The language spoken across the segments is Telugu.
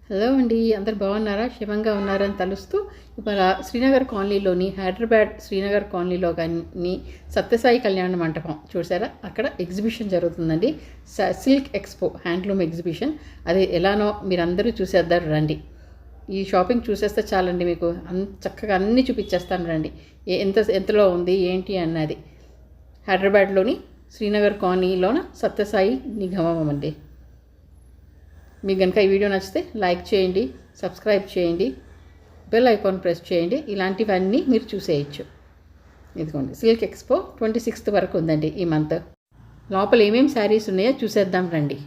హలో అండి, అందరు బాగున్నారా? క్షేమంగా ఉన్నారని తలుస్తూ ఇవాళ శ్రీనగర్ కాలనీలోని హైదరాబాద్ శ్రీనగర్ కాలనీలో కానీ సత్యసాయి కళ్యాణ మంటపం చూసారా, అక్కడ ఎగ్జిబిషన్ జరుగుతుందండి. Silk expo handloom exhibition. అది ఎలానో మీరందరూ చూసేద్దారు రండి. ఈ షాపింగ్ చూసేస్తే చాలండి, మీకు చక్కగా అన్నీ చూపించేస్తాను రండి. ఎంతలో ఉంది ఏంటి అన్నది. హైదరాబాద్లోని శ్రీనగర్ కాలనీలోన సత్యసాయి నిగమం అండి. మీకు కనుక ఈ వీడియో నచ్చితే లైక్ చేయండి, సబ్స్క్రైబ్ చేయండి, బెల్ ఐకాన్ ప్రెస్ చేయండి. ఇలాంటివన్నీ మీరు చూసేయచ్చు. ఇదిగోండి, సిల్క్ ఎక్స్పో 26th వరకు ఉందండి ఈ మంత్. లోపల ఏమేమి శారీస్ ఉన్నాయో చూసేద్దాం రండి.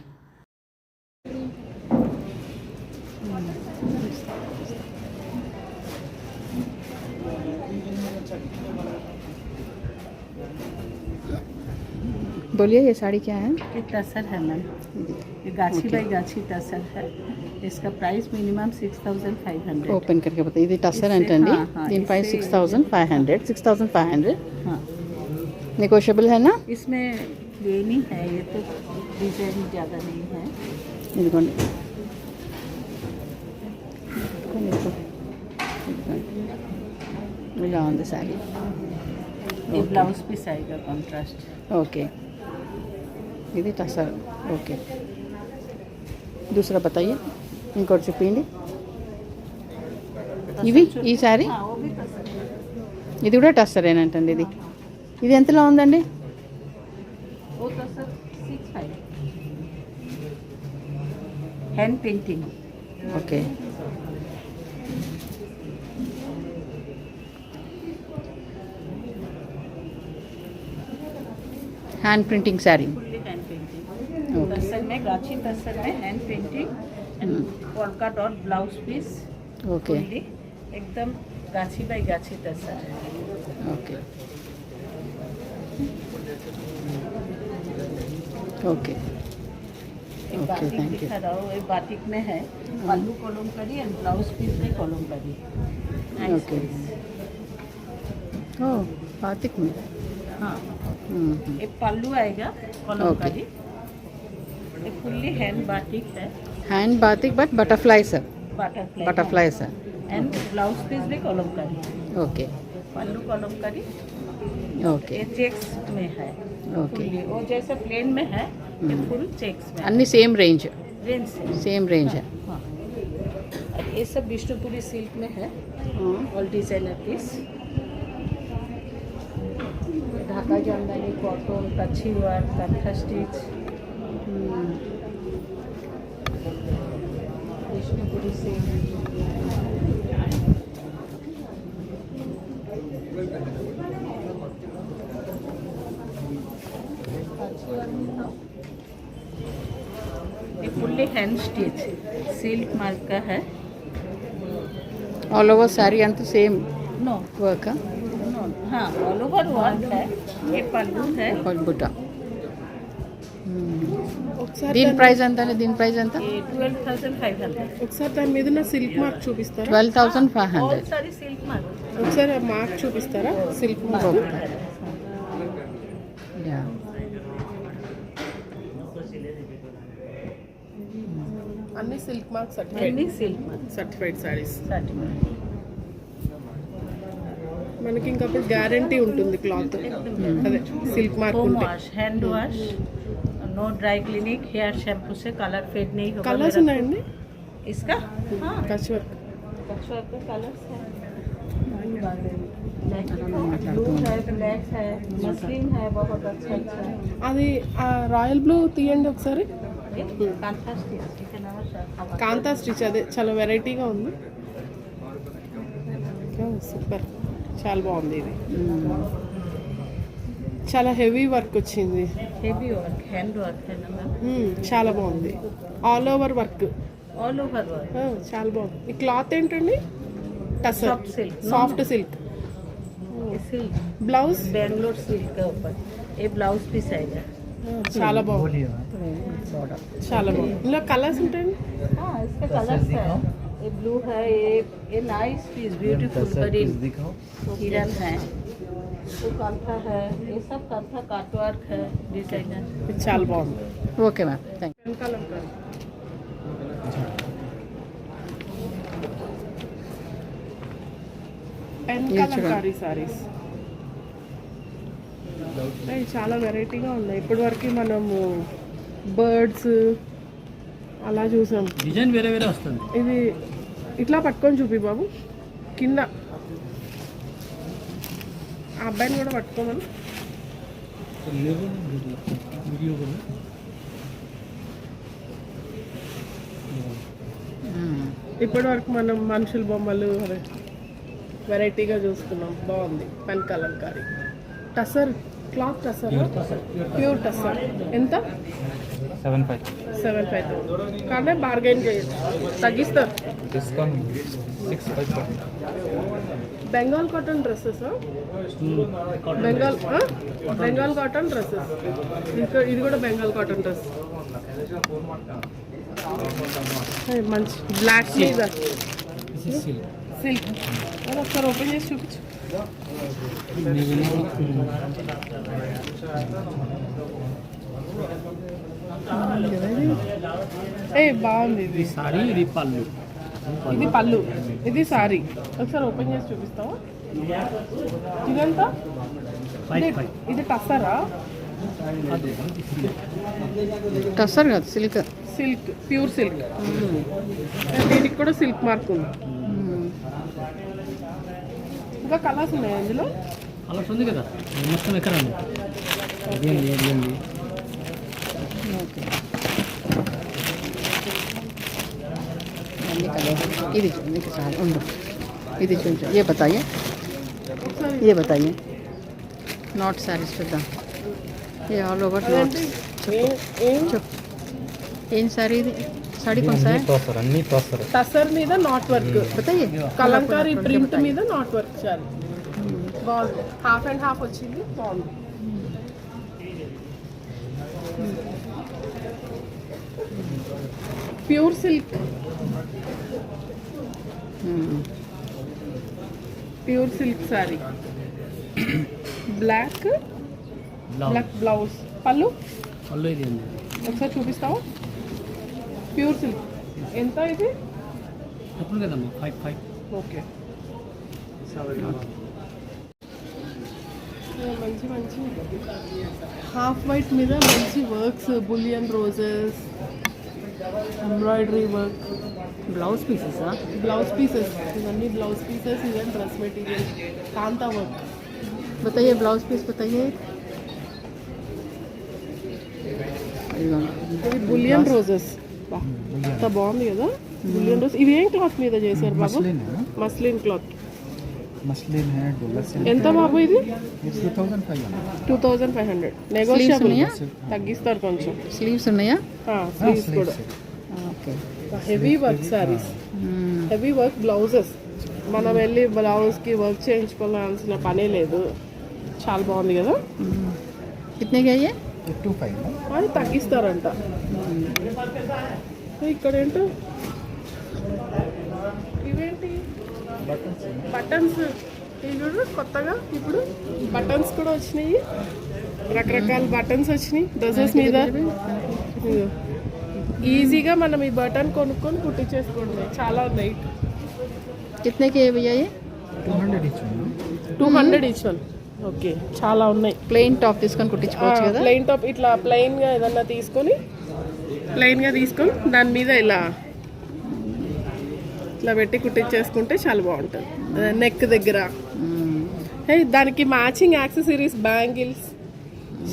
बोलिए, ये साड़ी क्या है? ये टसर है मैम, ये गाछी बाई गाछी टसर है. इसका प्राइस मिनिमम 6500. ఓపెన్ करके बताइए. ఇది టసర్ అంటండి. దీని ప్రైస్ 6500. 6500 नेगोशिएबल है ना? इसमें ये नहीं है, ये तो डिजाइन ज़्यादा नहीं है. ఇదిగోండి, ఇలా ఉంది శారీ. ये ब्लाउज पीस आएगा कॉन्ट्रास्ट. ओके, ఇది టసర్. ఓకే, దూసరా बताइए. ఇంకోటి చూపించండి. ఇవి ఈ శారీ हाँ, वो भी टसर है. ఇది కూడా టసరేనంటండి. ఇది ఎంతలో ఉందండి? वो tussar 65 hand painting. Okay, hand printing sari. Fully hand painting. Tussar में गाछी टसर में hand painting and polka dot blouse piece. Okay fully एकदम गाछी बाई गाछी टसर है. ఓకే ఓకే एक Okay, बाटिक thank you. दिखा रहा हूँ. एक बाटिक में है pallu Kalamkari and blouse piece में कॉलमकारी. Okay. ఓ పాతిక్ మీ. हाँ, एक पल्लू आएगा कॉलमकारी. एक फुल्ली हैंड बाटिक है, hand batik but butterflies. Butterfly. Butterflies. And blouse piece भी कॉलमकारी. ఓకే पल्लू कॉलमकारी. ఓకే ये चेक्स में है. ఓకే. फुल्ली वो जैसे प्लेन में है, ये फुल चेक्स में. అన్ని సేమ్ రేంజ్. रेंज से. Same range. हाँ. और ये सब विष्णुपुरी सिल्क में है. All designer piece. Dhaka Jamdani, cotton, Kutchi work, kantha stitch. Vishnupuri silk. ये fully hand stitch silk mark का है. ఆల్ ఓవర్ శారీ అంతా సేమ్ नो వర్క్. नो हाँ, ऑल ओवर वर्क है. ये पल्लू है. బుట్ట. దీని ప్రైస్ ఎంత అండి? దీని ప్రైస్ ఎంత? ये 12,500. ఒకసారి దాని మీద నా సిల్క్ మార్క్ చూపిస్తారా? 12,500. ऑल सारी सिल्क मार्क. ఒకసారి ఆ మార్క్ చూపిస్తారా? Silk mark. యా. అన్ని silk mark certified. Any silk mark. Certified saris. Certified. మనకి ఇంకా అప్పుడు గ్యారంటీ ఉంటుంది క్లాత్. అదే సిల్క్ మార్క్ होम ఉంటే. Wash, hand wash, no dry cleaning, hair shampoo से कलर फेड नहीं होगा. కలర్స్ ఉన్నాయండి? इसका हाँ, కచ్ వర్క్. कछुआ के कलर्स है. ब्लू है, ब्लैक है, मसलिन है, बहुत अच्छा अच्छा है. అది ఆ రాయల్ బ్లూ తీయండి ఒకసారి. कांथा स्टिच के नाम से. కాంతా స్టిచ్. అదే చాలా వెరైటీగా ఉంది. సూపర్, చాలా బాగుంది. ఇది చాలా హెవీ వర్క్ వచ్చింది. हेवी वर्क, हैंड वर्क है ना मैम. చాలా బాగుంది. All over work. All over work. చాలా బాగుంది. ఈ క్లాత్ ఏంటండి? Tussar. Soft silk. Soft silk. ये सिल्क బ్లౌజ్ बेंगलोर सिल्क के ऊपर ये ब्लाउज पीस आएगा. చాలా బాగుంది. చాలా బాగుంది. ఇందులో కలర్స్ ఉంటాయండి? हाँ, इसके कलर्स है. ये ब्लू है, ये नाइस पीस, ब्यूटीफुल करीन हिरन है. वो कांथा है, ये सब कांथा काटवर्क है, डिजाइनर. ఇది చాలా బాగుంది. Okay ma'am, thank you. వెనకాల ఉంటారు. పెన్ ఇది చూడండి. కలంకారీ సారీస్ చాలా వెరైటీగా ఉన్నాయి. ఇప్పటి వరకు మనము బర్డ్స్ అలా చూసాం. డిజైన్ వేరే వేరే వస్తుంది. ఇది ఇట్లా పట్టుకొని చూపి బాబు, కింద ఆ అబ్బాయిని కూడా పట్టుకోమని. ఇప్పటి వరకు మనం మనుషుల బొమ్మలు అదే వెరైటీగా చూసుకున్నాం. బాగుంది. Pen Kalamkari tussar cloth, tussar pure tussar. ఎంత? 7,500. కానీ బార్గెన్ చేయొచ్చు, తగ్గిస్తారు. Bengal cotton dresses, Bengal cotton dresses. ఇది కూడా బెంగాల్ కాటన్ డ్రెస్. మంచి బ్లాక్ మీద సిల్క్. ఒకసారి ఓపెన్ చేసి చూపించు. బాగుంది. ఇది సారీ, ఇది పళ్ళు. ఇది పళ్ళు, ఇది సారీ. ఒకసారి ఓపెన్ చేసి చూపిస్తావా? ఇదంతా ఇది టస్సరా? టస్సర్ కాదు, సిల్క్. Silk, pure silk. దీనికి కూడా సిల్క్ మార్క్ ఉంది. ఇంకా కలర్స్ ఉన్నాయి అందులో. కలర్స్ ఉంది కదా మొత్తం. ఎక్కడ ఉంది? ఓకే, ఇది చూడండి సారీ ఉండు. ఇది చూడండి. ये बताइए, ये बताइए. नॉट सारीज చూద్దాం. ये ऑल ओवर नॉट. ఏం సారీ ఇది? సారీ కొన్ సారీ అన్ని తోస్తారు. టసర్ మీద నాట్ వర్క్. बताइए. కలంకారీ ప్రింట్ మీద నాట్ వర్క్. చాలు, బాగుంది. హాఫ్ అండ్ హాఫ్ వచ్చింది, బాగుంది. Pure silk, pure silk sari. Black blouse, pallu. Pallu ఇది ఉంది. ఒకసారి చూపిస్తావా? Pure silk. ఎంత ఇది? ఎప్పుడు కదమ్మా 5. ఓకే. మంచి మంచి హాఫ్ వైట్ మీద మంచి works, bullion roses, embroidery work. Blouse పీసెసా? Blouse pieces. ఇవన్నీ బ్లౌజ్ పీసెస్. ఇవన్నీ డ్రెస్ మెటీరియల్, కాంతా వర్క్. बताइए ब्लाउज पीस बताइए. ఇది బులియన్ రోజెస్. ఎంత బాగుంది కదా బులియన్ రోజెస్. ఇవి ఏం క్లాత్ మీద చేశారు బాబు? Muslin cloth. मसलिन है, डोला सिल्क ఎంత బాబు ఇది? 2500. నెగోషియబుల్, తగ్గిస్తారు కొంచెం. స్లీవ్స్ ఉన్నాయా? స్లీవ్స్ కూడా. Okay. Heavy work saris, heavy work blouses. మనం వెళ్ళి బ్లౌజ్కి వర్క్ చేయించుకోవాల్సిన పనే లేదు. చాలా బాగుంది కదా. कितने का ये? 25 అది తగ్గిస్తారంట. ఇక్కడ ఏంటో ఇవేంటి బటన్స్. ఇవి చూడు కొత్తగా ఇప్పుడు బటన్స్ కూడా వచ్చినాయి. రకరకాల బటన్స్ వచ్చినాయి డ్రెస్సెస్ మీద. ఈజీగా మనం ఈ బటన్ కొనుక్కొని కుట్టించేసుకోండి. చాలా ఉన్నాయి. कितने के है भैया ये? 200 each one. 200 each one. Okay, చాలా ఉన్నాయి. ప్లెయిన్ టాప్ తీసుకొని కుట్టించుకోవచ్చు కదా. ప్లెయిన్ టాప్ ఇట్లా ప్లెయిన్గా ఏదన్నా తీసుకొని దాని మీద ఇలా పెట్టి కుట్టించేసుకుంటే చాలా బాగుంటుంది. నెక్ దగ్గర దానికి మ్యాచింగ్ యాక్సెసరీస్, బ్యాంగిల్స్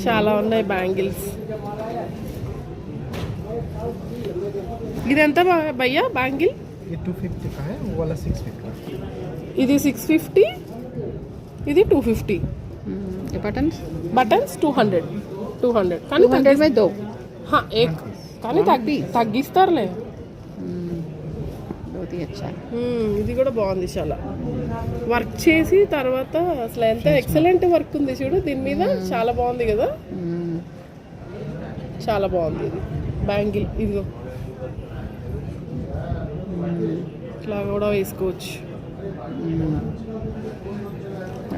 చాలా ఉన్నాయి. బ్యాంగిల్స్ ఇది ఎంత భయ్యా బ్యాంగిల్? ये 250 का है, वो वाला 650 का है. ఇది 650, ఇది 250. ये बटन्स బటన్స్ 200. కానీ 200 में दो. हाँ एक, కానీ తగ్గిస్తారులే. बहुत ही अच्छा. ఇది కూడా బాగుంది. చాలా వర్క్ చేసి తర్వాత అసలు ఎంత ఎక్సలెంట్ వర్క్ ఉంది చూడు దీని మీద. చాలా బాగుంది కదా. చాలా బాగుంది. ఇది బ్యాంగిల్, ఇదిగో ఇట్లా కూడా వేసుకోవచ్చు.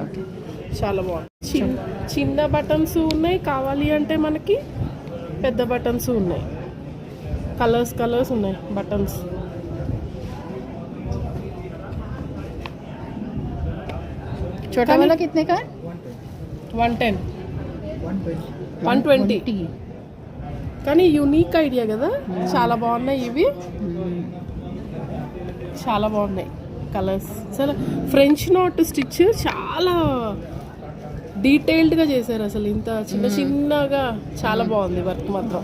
ఓకే, చాలా బాగుంది. చిన్న బటన్స్ ఉన్నాయి, కావాలి అంటే మనకి పెద్ద బటన్స్ ఉన్నాయి. కలర్స్ ఉన్నాయి బటన్స్. छोटा वाला कितने का है? 110 120 120 కానీ యూనిక్ ఐడియా కదా, చాలా బాగున్నాయి ఇవి, చాలా బాగున్నాయి కలర్స్. అసలు ఫ్రెంచ్ నాట్ స్టిచ్ చాలా డీటెయిల్డ్గా చేశారు, అసలు ఇంత చిన్న చిన్నగా చాలా బాగుంది వర్క్ మాత్రం.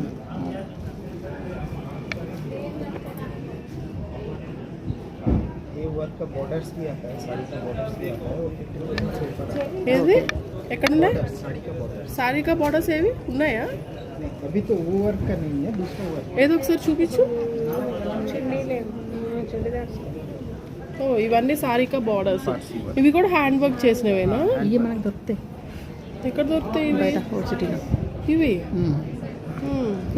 ये वर्क का बॉर्डर्स भी आता है, साड़ी का बॉर्डर्स भी आता है, वो 50% से ऊपर आता है। ఏది ఎక్కడున్నాయి साड़ी का बॉर्डर्स సారీకా బార్డర్స్ ఏవి ఉన్నాయా? नहीं, अभी तो वो वर्क का नहीं है, दूसरा वर्क। ఏదో ఒకసారి చూపించు. ఓ ఇవన్నీ సారీకా బార్డర్స్, ఇవి కూడా హ్యాండ్ వర్క్ చేసినవేనా? ये మనకు దొరుకుతాయి ఎక్కడ దొరుకుతాయి ఇవి? బయట ఓల్డ్ సిటీలో. ఇవి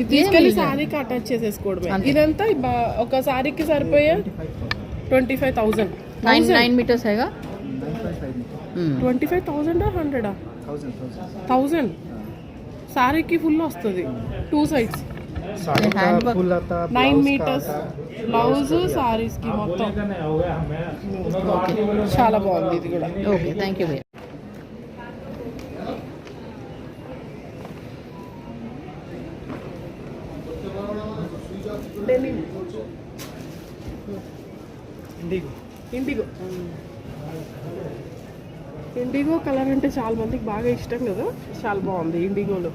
ఇది తీసుకెళ్ళి సారీకి అటాచ్ చేసేసుకోవడమే. ఇదంతా ఒక సారీకి సరిపోయే 25,000. 9 मीटर्स हैगा. 25,000 100 1000 1000 సారీకి ఫుల్ వస్తుంది, 2 సైడ్స్. साड़ी का हैंड वर्क फुल आता, 9 ब्लाउज का మీటర్స్ आता। బ్లౌజ్ సారీస్కి మొత్తం. చాలా బాగుంది ఇది కూడా. ఓకే, థ్యాంక్ యూ భయ్యా. ఇండిగో ఇండిగో కలర్ అంటే చాలా మందికి బాగా ఇష్టం కదా, చాలా బాగుంది ఇండిగోలో.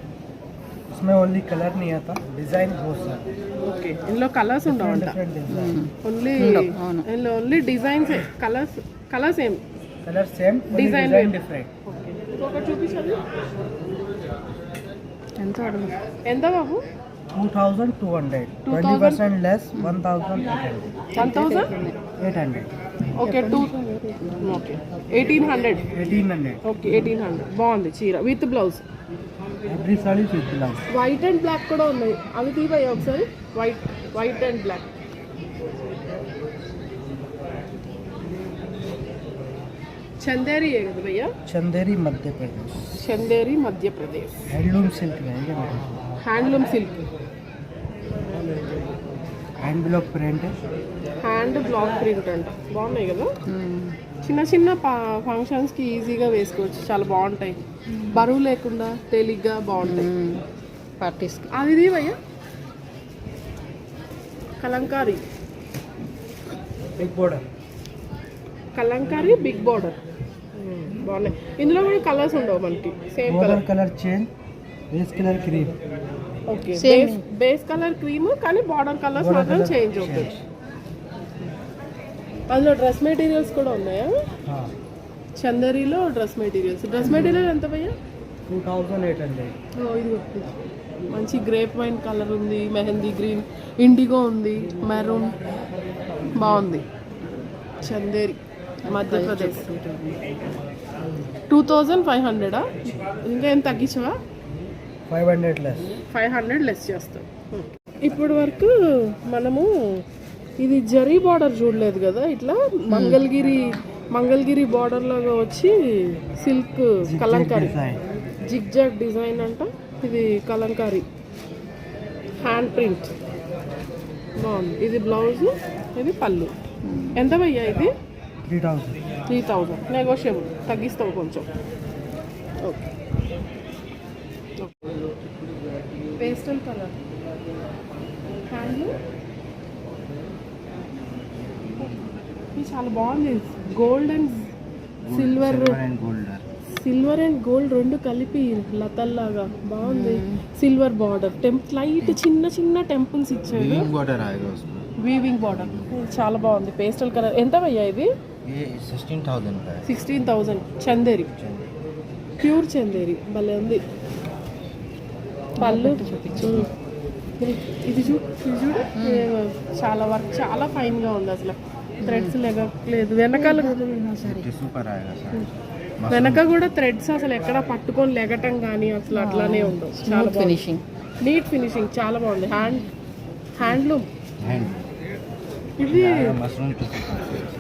उसमें ओनली कलर नहीं आता, डिजाइन बहुत सारे, ఓకే ఇందులో కలర్స్ ఉండవంట, डिफरेंट डिजाइन। ఓన్లీ అవును. ఇందులో ఓన్లీ డిజైన్స్, కలర్స్ ఏం कलर सेम, Design डिजाइन में। डिफरेंट। ఓకే ఇంకొకటి చూపించండి. ఎంత అడుగు? ఎంత బాబు? 2200, 2000 20% less, 1800। 1000 okay 2 okay 1800 1800 okay 1800. బాగుంది చీర with blouse. Every sari with blouse. White and black కూడా ఉన్నాయి, అవి తీవయ్యా ఒకసారి. White and black. చందేరి కదా భయ్యా? चंदेरी मध्य प्रदेश, చందేరి మధ్యప్రదేశ్. हैंडलूम सिल्क रहेगा मेरे, handloom silk, hand block print है। హ్యాండ్ బ్లాక్ ప్రింట్ అంట. బాగున్నాయి కదా, చిన్న చిన్న ఫంక్షన్స్కి ఈజీగా వేసుకోవచ్చు, చాలా బాగుంటాయి, బరువు లేకుండా తేలిగ్గా బాగుంటాయి. పార్టీస్కి. అది భయ్యా Kalamkari, big border, Kalamkari big border. బాగున్నాయి. ఇందులో కూడా కలర్స్ ఉండవు మనకి, same border colour. Colour change, base colour cream. Okay Same. Base colour cream, కానీ బార్డర్ కలర్స్ Border మాత్రం colour చేంజ్ అవుతాయి. అందులో డ్రెస్ మెటీరియల్స్ కూడా ఉన్నాయా? हाँ, చందరిలో డ్రెస్ మెటీరియల్ ఎంత భయ్యా? 2800। ఓ ఇది ఒకటి. మంచి గ్రేప్ వైన్ కలర్ ఉంది, మెహందీ గ్రీన్, ఇండిగో ఉంది, మెరూన్, బాగుంది. చందేరి మధ్యప్రదేశ్. 2500. ఇంకా ఏం తగ్గించవా? 500 less। 500 లెస్ చేస్తాం. ఇప్పటి వరకు మనము ఇది జరీ బార్డర్ చూడలేదు కదా, ఇట్లా మంగళగిరి బార్డర్ లాగా వచ్చి silk Kalamkari design, zigzag design అంట. ఇది కలంకారీ హ్యాండ్ ప్రింట్, బాగుంది. ఇది బ్లౌజ్, ఇది పళ్ళు. ఎంత భయ్యా ఇది? 3000। 3000 నెగోషియబుల్, తగ్గిస్తావు కొంచెం. ఓకే పేస్టల్ కలర్ హ్యాండ్, ఇది చాలా బాగుంది. Gold and silver, and golden, silver and gold రెండు కలిపి లతల్లాగా బాగుంది. సిల్వర్ బార్డర్, లైట్ చిన్న చిన్న టెంపుల్స్ ఇచ్చాడు. बॉर्डर आएगा उसमें। వీవింగ్ బార్డర్ చాలా బాగుంది. Pastel colour. ఎంత భయ్యా ఇది? ये 16,000 का है। 16,000. చందేరి, ప్యూర్ చందేరి, భలే ఉంది. పళ్ళు ఇది చూడు, చాలా వర్క్, చాలా ఫైన్గా ఉంది. అసలు థ్రెడ్స్ లేదు వెనకాల, टिश्यू पर आएगा सर। వెనక కూడా థ్రెడ్స్ అసలు ఎక్కడ పట్టుకొని లెగటం కానీ అసలు అట్లానే ఉండవు. చాలా ఫినిషింగ్, నీట్ ఫినిషింగ్, చాలా బాగుంది. హ్యాండ్లూమ్. हैंड ఇది मशरूम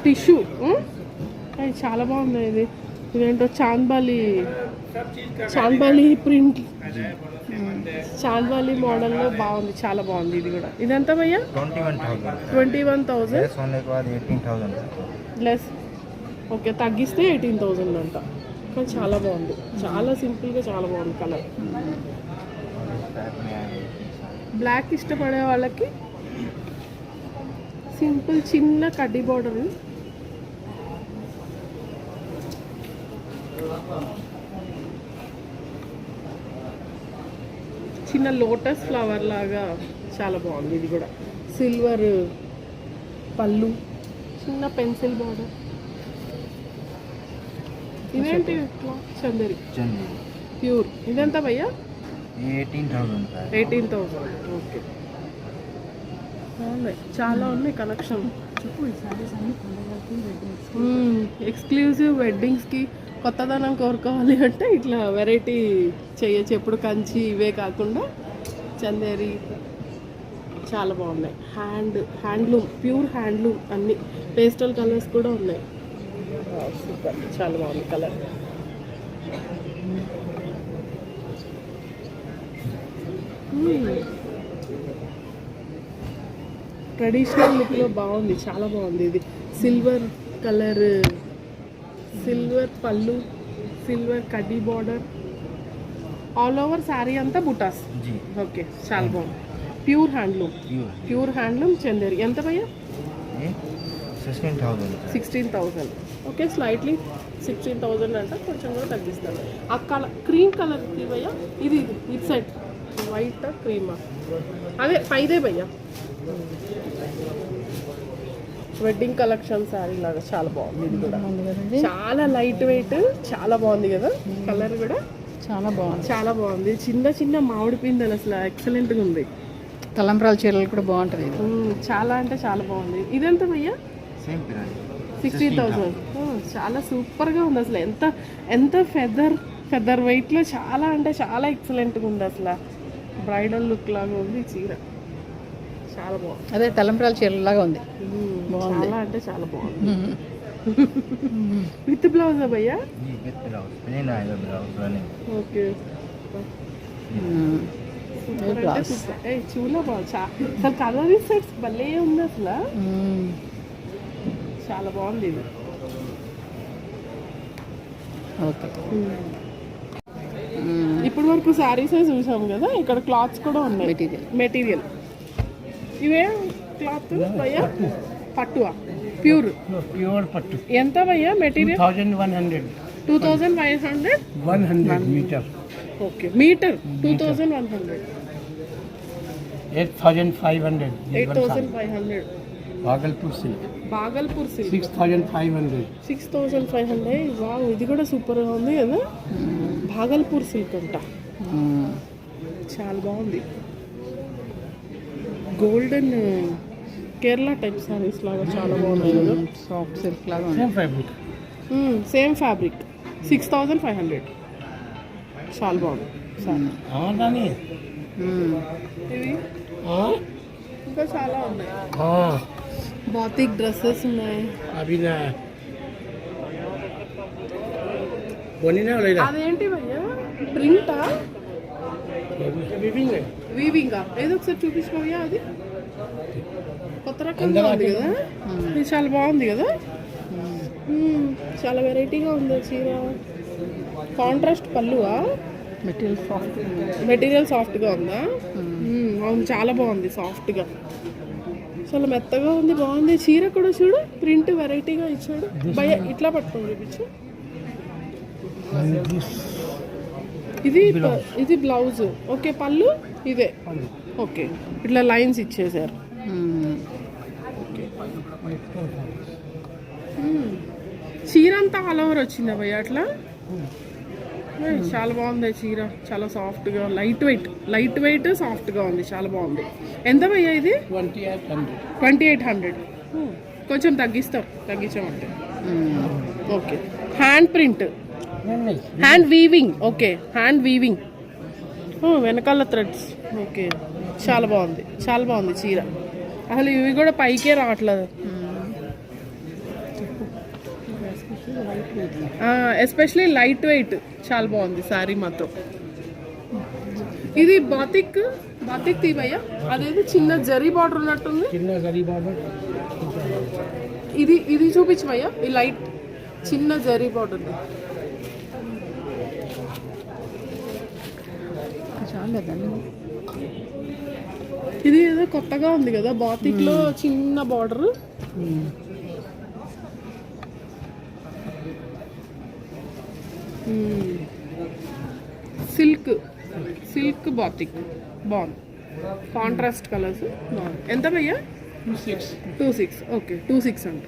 టిష్యూ, చాలా బాగుంది. ఇదేంటో చాంద్బాలి ప్రింట్, చాంద్బాలి మోడల్లో బాగుంది, చాలా బాగుంది. ఇది కూడా. ఇదంతా భయ్యా? 21,000। 21,000 होने के बाद 18,000। లెస్. ఓకే తగ్గిస్తే 18,000 అంట. కానీ చాలా బాగుంది, చాలా సింపుల్గా చాలా బాగుంది కలర్. टाइप में आए బ్లాక్ ఇష్టపడే వాళ్ళకి సింపుల్ చిన్న కడ్డీ బార్డర్. చిన్న లోటస్ ఫ్లవర్ లాగా చాలా బాగుంది. ఇది కూడా సిల్వర్ పళ్ళు, చిన్న పెన్సిల్ బార్డర్. ఇదేంటి చందేరి चंदी ప్యూర్. ఇదెంత భయ్యా? ये 18,000 का है 18,000. ఓకే, బాగున్నాయి, చాలా ఉన్నాయి కలెక్షన్. ఎక్స్క్లూజివ్ వెడ్డింగ్స్కి కొత్తదనం కోరుకోవాలి అంటే ఇట్లా వెరైటీ చేయొచ్చు. ఎప్పుడు కంచి ఇవే కాకుండా చందేరి చాలా బాగున్నాయి. హ్యాండ్లూమ్, ప్యూర్ హ్యాండ్లూమ్, అన్ని పేస్టల్ కలర్స్ కూడా ఉన్నాయి. సూపర్, చాలా బాగుంది కలర్. ట్రెడిషనల్ లుక్లో బాగుంది, చాలా బాగుంది. ఇది సిల్వర్ కలర్, సిల్వర్ పళ్ళు, సిల్వర్ కడ్డీ బార్డర్, ఆల్ ఓవర్ శారీ అంతా బుటాస్. जी ఓకే, చాలా బాగుంది. Pure handloom, pure pure handloom Chanderi. ఎంత భయ్యా? ये 16,000 का है 16,000. ఓకే, స్లైట్లీ 16,000 అంటే కొంచెం కూడా తగ్గిస్తాను. ఆ కలర్ క్రీమ్ కలర్ భయ్యా, ఇది ఇట్ సైడ్ వైట్ క్రీమా, అదే పైదే భయ్యా. వెడ్డింగ్ కలెక్షన్ శారీ లాగా చాలా బాగుంది. ఇది కూడా చాలా లైట్ వెయిట్, చాలా బాగుంది కదా. కలర్ కూడా చాలా బాగుంది, చాలా బాగుంది. చిన్న చిన్న మామిడి పిందెలు అసలు ఎక్సలెంట్గా ఉంది. తలంబ్రాల చీరలు కూడా బాగుంటుంది ఇది. చాలా అంటే చాలా బాగుంది. ఇదెంత భయ్యా? Same price 60,000. చాలా సూపర్గా ఉంది అసలు. ఎంత ఫెదర్ వెయిట్లో చాలా అంటే చాలా ఎక్సలెంట్గా ఉంది అసలు. బ్రైడల్ లుక్ లాగా ఉంది చీర, చాలా బాగుంది. అదే తలంబ్రాల చీరలాగా ఉంది. బాగుంది. చాలా అంటే చాలా బాగుంది. విత్ బ్లౌజ్ భయ్యా? जी विद ब्लाउज प्लेन आएगा ब्लाउज रनिंग ఓకే, చూలా బాగుంది. అసలు కలర్ సెట్స్ భలే ఉంది అసలు, చాలా బాగుంది ఇది. ఓకే, ఇప్పటి వరకు శారీసే చూసాం కదా, ఇక్కడ క్లాత్స్ కూడా ఉన్నాయి. మెటీరియల్ ఇవే క్లాత్ భయ్యా? పట్టువా? ప్యూర్ ప్యూర్ పట్టు ఎంత భయ్యా material? 2,100 2,500. 100 metre. Okay, metre 2,100. 8,500 8,500. Bhagalpur silk Bhagalpur silk 6,500 6,500. Wow, ఇది కూడా సూపర్గా ఉంది కదా. భాగల్పూర్ సిల్క్ అంట, చాలా బాగుంది. గోల్డెన్ కేరళ టైప్ సారీస్ లాగా చాలా బాగున్నాయి కదా. సాఫ్ట్ సిల్క్ లాగా ఉంది. Same fabric. Same fabric. 6,500. చాలా బాగుంది సారీ. రాని ఇవి ఇంకా చాలా ఉన్నాయి. బాతిక్ డ్రెస్సెస్ ఉన్నాయి. అవి నా కొనినా లేదా? అదేంటి భయ్యా? ప్రింటా? వివింగ్ వీవింగా? ఏదో ఒకసారి చూపించుకోవయ్యా. అది కొత్త రకంగా ఉంది కదా, ఇది చాలా బాగుంది కదా. చాలా వెరైటీగా ఉంది చీర. కాంట్రాస్ట్ పళ్ళువా? మెటీరియల్ సాఫ్ట్గా ఉందా? అవును, చాలా బాగుంది, సాఫ్ట్గా, చాలా మెత్తగా ఉంది, బాగుంది. చీర కూడా చూడు, ప్రింట్ వెరైటీగా ఇచ్చాడు. భయ్యా ఇట్లా పట్టుకొని చూపించు. ఇది బ్లౌజ్. ఓకే, పళ్ళు ఇదే. ఓకే, ఇట్లా లైన్స్ ఇచ్చేసారు. చీర అంతా ఆల్ ఓవర్ వచ్చిందా భయ్య అట్లా? చాలా బాగుంది చీర, చాలా సాఫ్ట్గా, లైట్ వెయిట్ సాఫ్ట్గా ఉంది, చాలా బాగుంది. ఎంత భయ్యా ఇది? 2,800. కొంచెం తగ్గించామంటే. Okay, hand print, hand weaving. Okay, hand weaving, వెనకాల థ్రెడ్స్. ఓకే, చాలా బాగుంది చీర. అసలు ఇవి కూడా పైకే రావట్లేదు. ఎస్పెషలీ లైట్ వెయిట్, చాలా బాగుంది శారీ మాత్రం. ఇది బాతిక్ తీవయ్యా? అదేది చిన్న జరీ బార్డర్ ఉన్నట్టుంది. ఇది చూపించవయ్యా? ఈ లైట్ చిన్న జరీ బార్డర్. చాలా దాన్ని ఇది ఏదో కొత్తగా ఉంది కదా బాతిక్లో చిన్న బార్డర్. సిల్క్ బాతిక్ బాగుంది, కాంట్రాస్ట్ కలర్స్ బాగుంది. ఎంత భయ్యా? 26. 26. ఓకే 26 అంట.